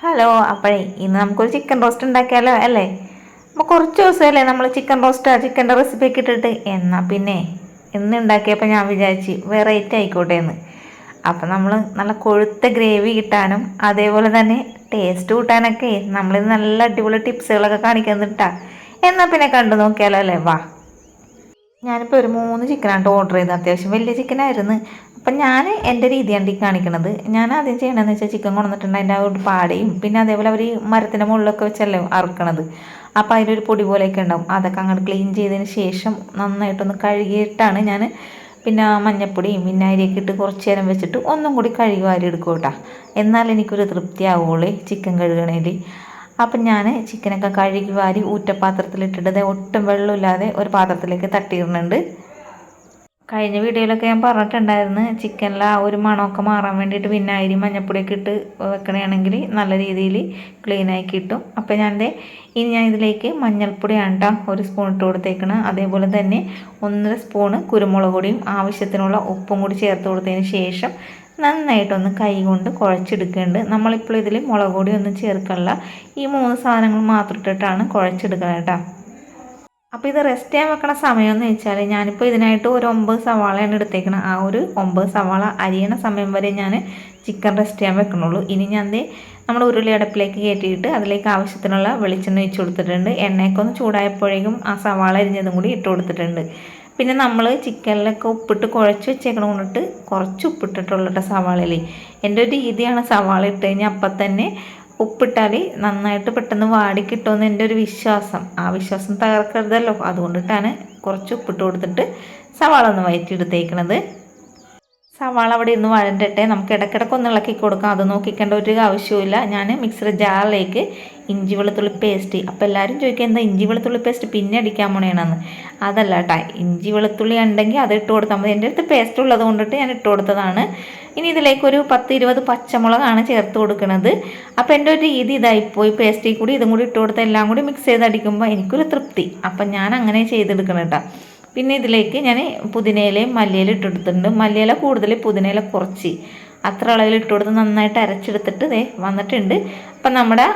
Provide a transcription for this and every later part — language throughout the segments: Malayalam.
ഹലോ, അപ്പോഴേ ഇന്ന് നമുക്കൊരു ചിക്കൻ റോസ്റ്റ് ഉണ്ടാക്കിയാലോ അല്ലേ? അപ്പോൾ കുറച്ച് ദിവസമല്ലേ നമ്മൾ ചിക്കൻ ചിക്കൻ്റെ റെസിപ്പി ഒക്കെ ഇട്ടിട്ട്. എന്നാൽ പിന്നെ ഇന്ന് ഉണ്ടാക്കിയപ്പോൾ ഞാൻ വിചാരിച്ച് വെറൈറ്റി ആയിക്കോട്ടെ എന്ന്. അപ്പം നമ്മൾ നല്ല കൊഴുത്ത ഗ്രേവി കിട്ടാനും അതേപോലെ തന്നെ ടേസ്റ്റ് കൂട്ടാനൊക്കെ നമ്മളിത് നല്ല അടിപൊളി ടിപ്സുകളൊക്കെ കാണിക്കുന്നിട്ടാ. എന്നാൽ പിന്നെ കണ്ടു നോക്കിയാലോ അല്ലേ? വാ. ഞാനിപ്പോൾ ഒരു 3 ചിക്കനായിട്ട് ഓർഡർ ചെയ്ത്, അത്യാവശ്യം വലിയ ചിക്കനായിരുന്നു. അപ്പം ഞാൻ എൻ്റെ രീതിയാണ് ഈ കാണിക്കണത്. ഞാൻ ആദ്യം ചെയ്യണമെന്ന് വെച്ചാൽ ചിക്കൻ കൊണ്ടുവന്നിട്ടുണ്ട്, അതിൻ്റെ ആ ഒരു പാടയും പിന്നെ അതേപോലെ അവർ മരത്തിൻ്റെ മുകളിലൊക്കെ വെച്ചല്ലേ അറുക്കണത്. അപ്പോൾ അതിലൊരു പൊടി പോലെയൊക്കെ ഉണ്ടാവും. അതൊക്കെ അങ്ങോട്ട് ക്ലീൻ ചെയ്തതിന് ശേഷം നന്നായിട്ടൊന്ന് കഴുകിയിട്ടാണ് ഞാൻ പിന്നെ മഞ്ഞപ്പൊടിയും വിനാഗിരിയൊക്കെ ഇട്ട് കുറച്ച് നേരം വെച്ചിട്ട് ഒന്നും കൂടി കഴുകി വാരി എടുക്കും കേട്ടോ. എന്നാൽ എനിക്കൊരു തൃപ്തിയാവുള്ളൂ ചിക്കൻ കഴുകണേൽ. അപ്പം ഞാൻ ചിക്കനൊക്കെ കഴുകി വാരി ഊറ്റപ്പാത്രത്തിലിട്ടിട്ട് ഒട്ടും വെള്ളമില്ലാതെ ഒരു പാത്രത്തിലേക്ക് തട്ടിയിടുന്നുണ്ട്. കഴിഞ്ഞ വീഡിയോയിലൊക്കെ ഞാൻ പറഞ്ഞിട്ടുണ്ടായിരുന്നു, ചിക്കനിലെ ആ ഒരു മണമൊക്കെ മാറാൻ വേണ്ടിയിട്ട് വിനാഗിരി മഞ്ഞപ്പൊടിയൊക്കെ ഇട്ട് വെക്കണമെങ്കിൽ നല്ല രീതിയിൽ ക്ലീനായി കിട്ടും. അപ്പോൾ ഇനി ഞാൻ ഇതിലേക്ക് മഞ്ഞൾപ്പൊടിയാണ് കേട്ടോ 1 സ്പൂൺ ഇട്ട് കൊടുത്തേക്കണം. അതേപോലെ തന്നെ 1.5 സ്പൂണ് കുരുമുളക് പൊടിയും ആവശ്യത്തിനുള്ള ഉപ്പും കൂടി ചേർത്ത് കൊടുത്തതിന് ശേഷം നന്നായിട്ടൊന്ന് കൈ കൊണ്ട് കുഴച്ചെടുക്കേണ്ടത്. നമ്മളിപ്പോൾ ഇതിൽ മുളക് പൊടി ഒന്നും ചേർക്കണില്ല, ഈ 3 സാധനങ്ങൾ മാത്രം ഇട്ടിട്ടാണ് കുഴച്ചെടുക്കണം കേട്ടോ. അപ്പോൾ ഇത് റെസ്റ്റ് ചെയ്യാൻ വെക്കണ സമയമെന്ന് വെച്ചാൽ ഞാനിപ്പോൾ ഇതിനായിട്ട് ഒരു 9 സവാളയാണ് എടുത്തേക്കണം. ആ ഒരു 9 സവാള അരിയണ സമയം വരെ ഞാൻ ചിക്കൻ റെസ്റ്റ് ചെയ്യാൻ വെക്കണുള്ളൂ. ഇനി നമ്മൾ ഉരുളി അടുപ്പിലേക്ക് കയറ്റിയിട്ട് അതിലേക്ക് ആവശ്യത്തിനുള്ള വെളിച്ചെണ്ണ ഒഴിച്ച് കൊടുത്തിട്ടുണ്ട്. എണ്ണയൊക്കെ ഒന്ന് ചൂടായപ്പോഴേക്കും ആ സവാള അരിഞ്ഞതും കൂടി ഇട്ട് കൊടുത്തിട്ടുണ്ട്. പിന്നെ നമ്മൾ ചിക്കനിലൊക്കെ ഉപ്പിട്ട് കുഴച്ച് വെച്ചേക്കണം കൊണ്ടിട്ട് കുറച്ച് ഉപ്പിട്ടിട്ടുള്ള സവാളയിൽ. എൻ്റെ ഒരു രീതിയാണ്, സവാള ഇട്ട് കഴിഞ്ഞാൽ അപ്പം തന്നെ ഉപ്പിട്ടാൽ നന്നായിട്ട് പെട്ടെന്ന് വാടി കിട്ടുമെന്ന് എൻ്റെ ഒരു വിശ്വാസം. ആ വിശ്വാസം തകർക്കരുതല്ലോ, അതുകൊണ്ടിട്ടാണ് കുറച്ച് ഉപ്പിട്ട് കൊടുത്തിട്ട് സവാള ഒന്ന് വഴറ്റിയെടുത്തേക്കണത്. സവാള അവിടെ ഇന്ന് വഴണ്ടിട്ടെ നമുക്ക് ഇടയ്ക്കിടയ്ക്ക് ഒന്ന് ഇളക്കി കൊടുക്കാം, അത് നോക്കിക്കേണ്ട ഒരു ആവശ്യമില്ല. ഞാൻ മിക്സർ ജാറിലേക്ക് ഇഞ്ചി വെളുത്തുള്ളി പേസ്റ്റ്, അപ്പോൾ എല്ലാവരും ചോദിക്കുക എന്താ ഇഞ്ചി വെളുത്തുള്ളി പേസ്റ്റ് പിന്നെ അടിക്കാൻ പോണേണെന്ന്. അതല്ല കേട്ടോ, ഇഞ്ചി വെളുത്തുള്ളി ഉണ്ടെങ്കിൽ അത് ഇട്ട് കൊടുത്താൽ മതി. എൻ്റെ അടുത്ത് പേസ്റ്റ് ഉള്ളത് കൊണ്ടിട്ട് ഞാൻ ഇട്ട് കൊടുത്തതാണ്. ഇനി ഇതിലേക്കൊരു 10-20 പച്ചമുളകാണ് ചേർത്ത് കൊടുക്കുന്നത്. അപ്പോൾ എൻ്റെ ഒരു രീതി ഇതായിപ്പോയി, പേസ്റ്റിൽ കൂടി ഇതും കൂടി ഇട്ട് കൊടുത്താൽ എല്ലാം കൂടി മിക്സ് ചെയ്ത് അടിക്കുമ്പോൾ എനിക്കൊരു തൃപ്തി. അപ്പം ഞാൻ അങ്ങനെ ചെയ്തെടുക്കണം കേട്ടോ. പിന്നെ ഇതിലേക്ക് ഞാൻ പുതിനയിലയും മല്ലിയില ഇട്ടെടുത്തിട്ടുണ്ട്. മല്ലിയില കൂടുതൽ, പുതിനയില കുറച്ച്, അത്ര അളവിൽ ഇട്ട് കൊടുത്ത് നന്നായിട്ട് അരച്ചെടുത്തിട്ട് വന്നിട്ടുണ്ട്. അപ്പം നമ്മുടെ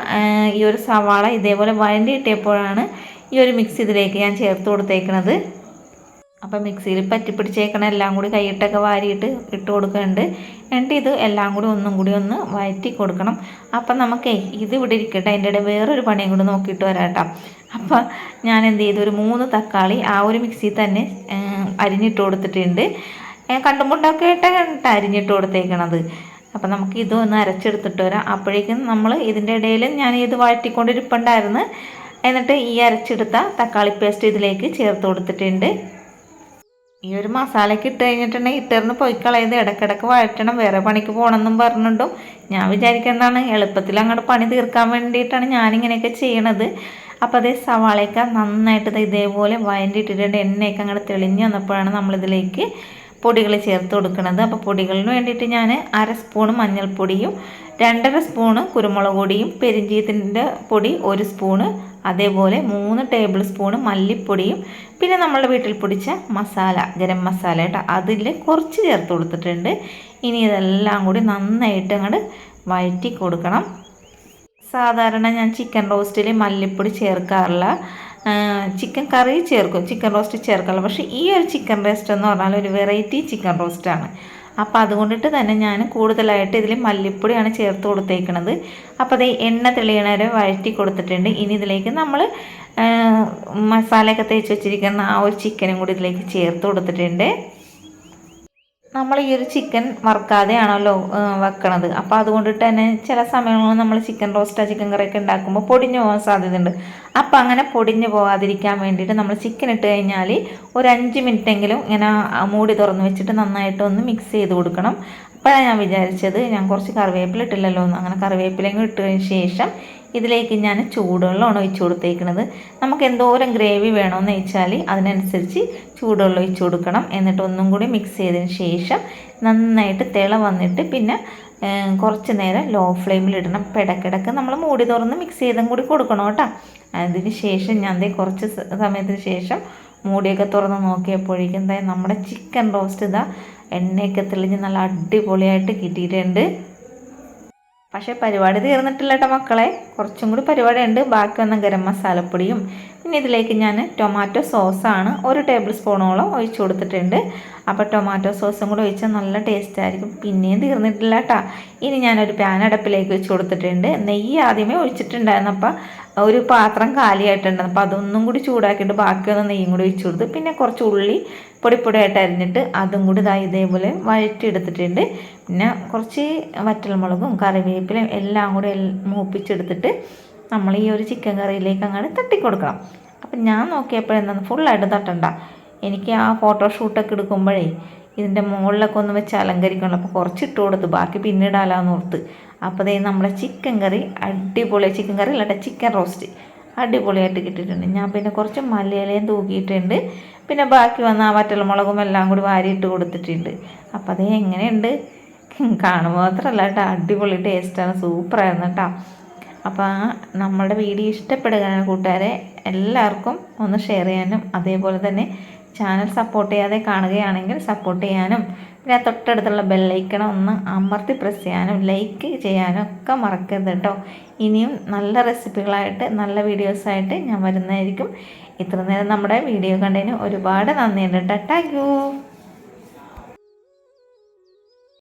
ഈ ഒരു സവാള ഇതേപോലെ വഴണ്ടി ഇട്ടപ്പോഴാണ് ഈ ഒരു മിക്സ് ഇതിലേക്ക് ഞാൻ ചേർത്ത് കൊടുത്തേക്കുന്നത്. അപ്പം മിക്സിയിൽ പറ്റിപ്പിടിച്ചേക്കണം എല്ലാം കൂടി കൈയിട്ടൊക്കെ വാരിയിട്ട് ഇട്ട് കൊടുക്കുന്നുണ്ട്. എന്നിട്ട് ഇത് എല്ലാം കൂടി ഒന്നും കൂടി ഒന്ന് വഴറ്റി കൊടുക്കണം. അപ്പം നമുക്കേ ഇത് ഇവിടെ ഇരിക്കട്ടെ, അതിൻ്റെ ഇടയിൽ വേറൊരു പണിയും കൂടി നോക്കിയിട്ട് വരാം കേട്ടോ. അപ്പം ഞാൻ എന്ത് ചെയ്തു, ഒരു 3 തക്കാളി ആ ഒരു മിക്സിയിൽ തന്നെ അരിഞ്ഞിട്ട് കൊടുത്തിട്ടുണ്ട്. കണ്ടുമുട്ടൊക്കെ ആയിട്ടാണ് അരിഞ്ഞിട്ട് കൊടുത്തേക്കണത്. അപ്പം നമുക്ക് ഇതൊന്ന് അരച്ചെടുത്തിട്ട് വരാം. അപ്പോഴേക്കും നമ്മൾ ഇതിൻ്റെ ഇടയിൽ ഞാൻ ഇത് വഴറ്റിക്കൊണ്ടിരിപ്പുണ്ടായിരുന്നു. എന്നിട്ട് ഈ അരച്ചെടുത്ത തക്കാളി പേസ്റ്റ് ഇതിലേക്ക് ചേർത്ത് കൊടുത്തിട്ടുണ്ട്. ഈ ഒരു മസാലയ്ക്ക് ഇട്ട് കഴിഞ്ഞിട്ടുണ്ടെങ്കിൽ ഇട്ടറിന് പോയി കളയത്, ഇടയ്ക്കിടയ്ക്ക് വഴറ്റണം, വേറെ പണിക്ക് പോകണമെന്നും പറഞ്ഞിട്ടും ഞാൻ വിചാരിക്കുന്നതാണ് എളുപ്പത്തിൽ അങ്ങോട്ട് പണി തീർക്കാൻ വേണ്ടിയിട്ടാണ് ഞാനിങ്ങനെയൊക്കെ ചെയ്യണത്. അപ്പോൾ അതേ സവാളയൊക്കെ നന്നായിട്ട് ഇതേപോലെ വഴറ്റിയിട്ടിട്ടുണ്ട്. എണ്ണയൊക്കെ അങ്ങോട്ട് തെളിഞ്ഞ് വന്നപ്പോഴാണ് നമ്മളിതിലേക്ക് പൊടികൾ ചേർത്ത് കൊടുക്കുന്നത്. അപ്പോൾ പൊടികളിന് വേണ്ടിയിട്ട് ഞാൻ 1/2 സ്പൂണ് മഞ്ഞൾപ്പൊടിയും 2.5 സ്പൂണ് കുരുമുളക് പൊടിയും പെരിഞ്ചീരകത്തിൻ്റെ പൊടി 1 സ്പൂണ്, അതേപോലെ 3 ടേബിൾ സ്പൂണ് മല്ലിപ്പൊടിയും പിന്നെ നമ്മളുടെ വീട്ടിൽ പൊടിച്ച മസാല, ഗരം മസാല കേട്ടോ, അതിൽ കുറച്ച് ചേർത്ത് കൊടുത്തിട്ടുണ്ട്. ഇനി ഇതെല്ലാം കൂടി നന്നായിട്ട് അങ്ങോട്ട് വഴറ്റി കൊടുക്കണം. സാധാരണ ഞാൻ ചിക്കൻ റോസ്റ്റിൽ മല്ലിപ്പൊടി ചേർക്കാറില്ല, ചിക്കൻ കറി ചേർക്കും, ചിക്കൻ റോസ്റ്റ് ചേർക്കാറില്ല. പക്ഷേ ഈ ഒരു ചിക്കൻ റോസ്റ്റ് എന്ന് പറഞ്ഞാൽ ഒരു വെറൈറ്റി ചിക്കൻ റോസ്റ്റാണ്. അപ്പോൾ അതുകൊണ്ടിട്ട് തന്നെ ഞാൻ കൂടുതലായിട്ട് ഇതിൽ മല്ലിപ്പൊടിയാണ് ചേർത്ത് കൊടുത്തേക്കുന്നത്. അപ്പോൾ അത് എണ്ണ തെളിയണവരെ വഴറ്റി കൊടുത്തിട്ടുണ്ട്. ഇനി ഇതിലേക്ക് നമ്മൾ മസാലയൊക്കെ തേച്ച് വെച്ചിരിക്കുന്ന ആ ഒരു ചിക്കനും കൂടി ഇതിലേക്ക് ചേർത്ത് കൊടുത്തിട്ടുണ്ട്. നമ്മൾ ഈ ഒരു ചിക്കൻ വറുക്കാതെയാണല്ലോ വെക്കണത്. അപ്പോൾ അതുകൊണ്ടിട്ട് തന്നെ ചില സമയങ്ങളിൽ നമ്മൾ ചിക്കൻ റോസ്റ്റോ ചിക്കൻ കറിയൊക്കെ ഉണ്ടാക്കുമ്പോൾ പൊടിഞ്ഞു പോകാൻ സാധ്യതയുണ്ട്. അപ്പോൾ അങ്ങനെ പൊടിഞ്ഞു പോകാതിരിക്കാൻ വേണ്ടിയിട്ട് നമ്മൾ ചിക്കൻ ഇട്ട് കഴിഞ്ഞാൽ ഒരു 5 മിനിറ്റെങ്കിലും ഇങ്ങനെ മൂടി തുറന്ന് വെച്ചിട്ട് നന്നായിട്ട് ഒന്ന് മിക്സ് ചെയ്ത് കൊടുക്കണം. അപ്പോഴാണ് ഞാൻ വിചാരിച്ചത് ഞാൻ കുറച്ച് കറിവേപ്പില ഇട്ടില്ലല്ലോ എന്ന്. അങ്ങനെ കറിവേപ്പിലയും ഇട്ടതിന് ശേഷം ഇതിലേക്ക് ഞാൻ ചൂടുവെള്ളമാണ് ഒഴിച്ച് കൊടുത്തേക്കുന്നത്. നമുക്ക് എന്തോരം ഗ്രേവി വേണമെന്ന് വെച്ചാൽ അതിനനുസരിച്ച് ചൂടുവെള്ളം ഒഴിച്ച് കൊടുക്കണം. എന്നിട്ട് ഒന്നും കൂടി മിക്സ് ചെയ്തതിന് ശേഷം നന്നായിട്ട് തിള വന്നിട്ട് പിന്നെ കുറച്ച് നേരം ലോ ഫ്ലെയിമിലിടണം. ഇടയ്ക്കിടയ്ക്ക് നമ്മൾ മൂടി തുറന്ന് മിക്സ് ചെയ്തും കൂടി കൊടുക്കണം കേട്ടോ. അതിന് ശേഷം ഞാൻ കുറച്ച് സമയത്തിന് ശേഷം മൂടിയൊക്കെ തുറന്ന് നോക്കിയപ്പോഴേക്കും നമ്മുടെ ചിക്കൻ റോസ്റ്റ് എണ്ണയൊക്കെ തെളിഞ്ഞ് നല്ല അടിപൊളിയായിട്ട് കിട്ടിയിട്ടുണ്ട്. പക്ഷേ പരിപാടി തീർന്നിട്ടില്ല കേട്ടോ മക്കളെ, കുറച്ചും കൂടി പരിപാടി ഉണ്ട്. ബാക്കി വന്ന ഗരം മസാലപ്പൊടിയും പിന്നെ ഇതിലേക്ക് ഞാൻ ടൊമാറ്റോ സോസാണ് 1 ടേബിൾ സ്പൂണോളം ഒഴിച്ചു കൊടുത്തിട്ടുണ്ട്. അപ്പോൾ ടൊമാറ്റോ സോസും കൂടി ഒഴിച്ചാൽ നല്ല ടേസ്റ്റ് ആയിരിക്കും. പിന്നെയും തീർന്നിട്ടില്ല കേട്ടോ. ഇനി ഞാനൊരു പാൻ അടുപ്പിലേക്ക് വെച്ച് കൊടുത്തിട്ടുണ്ട്. നെയ്യ് ആദ്യമേ ഒഴിച്ചിട്ടുണ്ടായിരുന്നു, അപ്പോൾ ഒരു പാത്രം കാലിയായിട്ടുണ്ട്. അപ്പോൾ അതൊന്നും കൂടി ചൂടാക്കിയിട്ട് ബാക്കിയൊന്ന് നെയ്യും കൂടി ഒഴിച്ചു കൊടുത്ത് പിന്നെ കുറച്ച് ഉള്ളി പൊടിപ്പൊടിയായിട്ട് അരിഞ്ഞിട്ട് അതും കൂടി ഇതേപോലെ വഴറ്റിയെടുത്തിട്ടുണ്ട്. പിന്നെ കുറച്ച് വറ്റൽമുളകും കറിവേപ്പിലയും എല്ലാം കൂടി മൂപ്പിച്ചെടുത്തിട്ട് നമ്മൾ ഈ ഒരു ചിക്കൻ കറിയിലേക്ക് അങ്ങോട്ട് തട്ടിക്കൊടുക്കണം. അപ്പം ഞാൻ നോക്കിയപ്പോൾ എന്താണ് ഫുള്ളായിട്ട് തട്ടണ്ട, എനിക്ക് ആ ഫോട്ടോഷൂട്ടൊക്കെ എടുക്കുമ്പോഴേ ഇതിൻ്റെ മുകളിലൊക്കെ ഒന്ന് വെച്ച് അലങ്കരിക്കണം. അപ്പോൾ കുറച്ച് ഇട്ട് കൊടുത്ത് ബാക്കി പിന്നീടാലാന്ന് ഓർത്ത്. അപ്പോൾ അതേ നമ്മളെ ചിക്കൻ കറി അടിപൊളി, ചിക്കൻ കറി അല്ലാട്ടെ ചിക്കൻ റോസ്റ്റ് അടിപൊളിയായിട്ട് കിട്ടിയിട്ടുണ്ട്. ഞാൻ പിന്നെ കുറച്ച് മല്ലിയിലയും തൂക്കിയിട്ടുണ്ട്. പിന്നെ ബാക്കി വന്ന ആ വറ്റൽമുളകും എല്ലാം കൂടി വാരിയിട്ട് കൊടുത്തിട്ടുണ്ട്. അപ്പോൾ അതേ എങ്ങനെയുണ്ട്, കാണുമ്പോൾ മാത്രമല്ല കേട്ടോ, അടിപൊളി ടേസ്റ്റാണ്, സൂപ്പറായിരുന്നു കേട്ടോ. അപ്പോൾ നമ്മളുടെ വീഡിയോ ഇഷ്ടപ്പെടുകയാണ് കൂട്ടുകാരെ, എല്ലാവർക്കും ഒന്ന് ഷെയർ ചെയ്യാനും അതേപോലെ തന്നെ ചാനൽ സപ്പോർട്ട് ചെയ്യാതെ കാണുകയാണെങ്കിൽ സപ്പോർട്ട് ചെയ്യാനും പിന്നെ തൊട്ടടുത്തുള്ള ബെല്ലൈക്കൺ ഒന്ന് അമർത്തി പ്രസ് ചെയ്യാനും ലൈക്ക് ചെയ്യാനും ഒക്കെ മറക്കരുത് കേട്ടോ. ഇനിയും നല്ല റെസിപ്പികളായിട്ട് നല്ല വീഡിയോസായിട്ട് ഞാൻ വരുന്നതായിരിക്കും. ഇത്ര നേരം നമ്മുടെ വീഡിയോ കണ്ടതിന് ഒരുപാട് നന്ദിയുണ്ട് കേട്ടോ. Thank you.